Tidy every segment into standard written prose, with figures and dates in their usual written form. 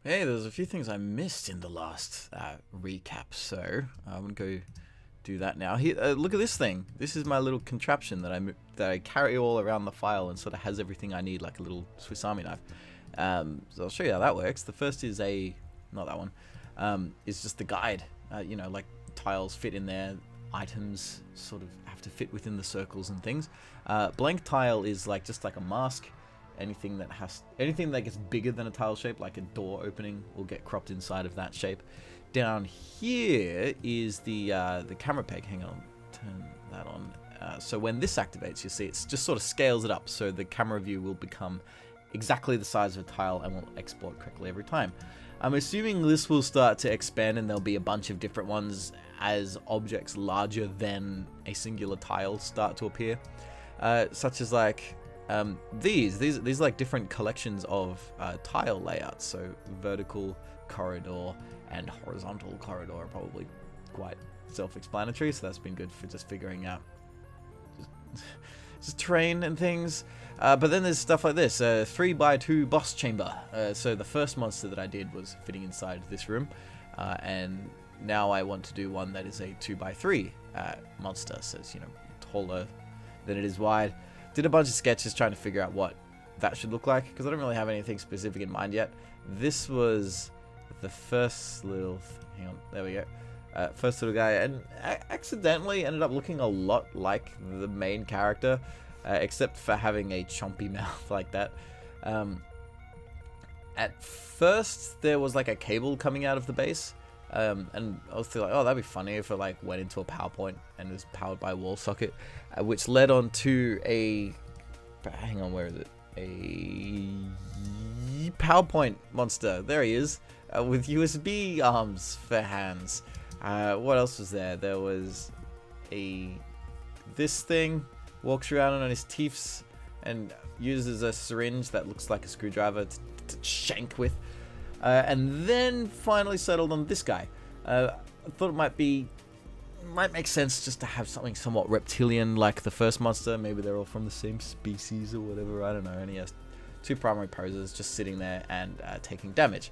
Hey, there's a few things I missed in the last recap, so I'm gonna go do that now. Here, look at this thing. This is my little contraption that I carry all around the file and sort of has everything I need, like a little Swiss Army knife. So I'll show you how that works. The first is not that one. Is just the guide. You know, like tiles fit in there, items sort of have to fit within the circles and things. Blank tile is just like a mask. Anything that gets bigger than a tile shape, like a door opening, will get cropped inside of that shape. Down here is the camera peg. Hang on, turn that on. So when this activates, you see it's just sort of scales it up, so the camera view will become exactly the size of a tile and will export correctly every time. I'm assuming this will start to expand and there'll be a bunch of different ones as objects larger than a singular tile start to appear, such as like these like different collections of tile layouts. So vertical corridor and horizontal corridor are probably quite self-explanatory, so that's been good for just figuring out just terrain and things. But then there's stuff like this, 3x2 boss chamber. So the first monster that I did was fitting inside this room, and now I want to do one that is a 2x3 monster, so it's, you know, taller than it is wide. Did a bunch of sketches trying to figure out what that should look like, because I don't really have anything specific in mind yet. This was the first little... hang on, there we go. First little guy, and I accidentally ended up looking a lot like the main character, except for having a chompy mouth like that. At first, there was like a cable coming out of the base, and I was like, oh, that'd be funny if it like went into a PowerPoint and was powered by a wall socket, which led on to a... hang on, where is it? A PowerPoint monster. There he is, with USB arms for hands. What else was there? There was this thing, walks around on his teeths and uses a syringe that looks like a screwdriver to shank with. And then finally settled on this guy. I thought it might make sense just to have something somewhat reptilian like the first monster. Maybe they're all from the same species or whatever, I don't know. And he has two primary poses just sitting there and taking damage.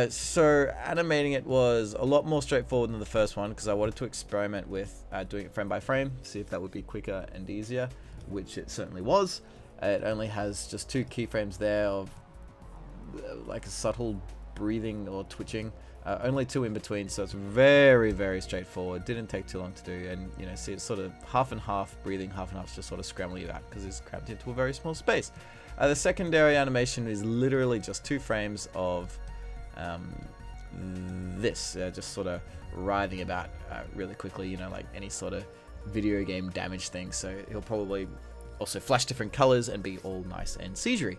So animating it was a lot more straightforward than the first one, because I wanted to experiment with doing it frame by frame, see if that would be quicker and easier, which it certainly was. It only has just two keyframes there of like a subtle breathing or twitching, only two in between, so it's very, very straightforward. Didn't take too long to do, and you know, see, it's sort of half and half breathing, half and half just sort of scrambling you out because it's cramped into a very small space. The secondary animation is literally just 2 frames of this, just sort of writhing about really quickly, you know, like any sort of video game damage thing. So he'll probably also flash different colors and be all nice and seizury.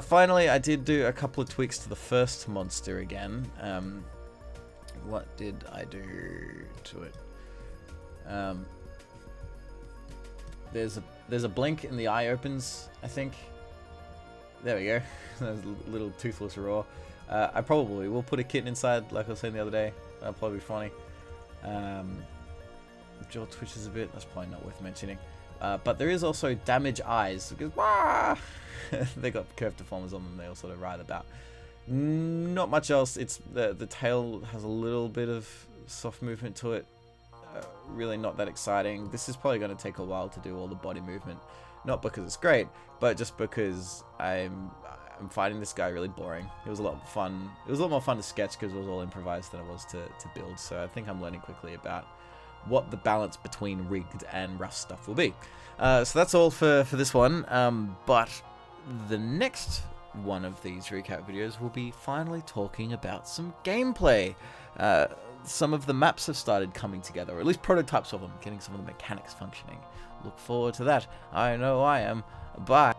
Finally, I did do a couple of tweaks to the first monster again. What did I do to it? There's a blink and the eye opens, I think. There we go. There's a little toothless roar. I probably will put a kitten inside, like I was saying the other day. That'll probably be funny. Jaw twitches a bit. That's probably not worth mentioning. But there is also damage eyes, because they got curved deformers on them. They all sort of writhe about. Not much else. It's the tail has a little bit of soft movement to it. Really not that exciting. This is probably going to take a while to do all the body movement. Not because it's great, but just because I'm finding this guy really boring. It was a lot of fun. It was a lot more fun to sketch because it was all improvised than it was to build. So I think I'm learning quickly about what the balance between rigged and rough stuff will be. So that's all for this one. But the next one of these recap videos will be finally talking about some gameplay. Some of the maps have started coming together, or at least prototypes of them, getting some of the mechanics functioning. Look forward to that. I know I am. Bye.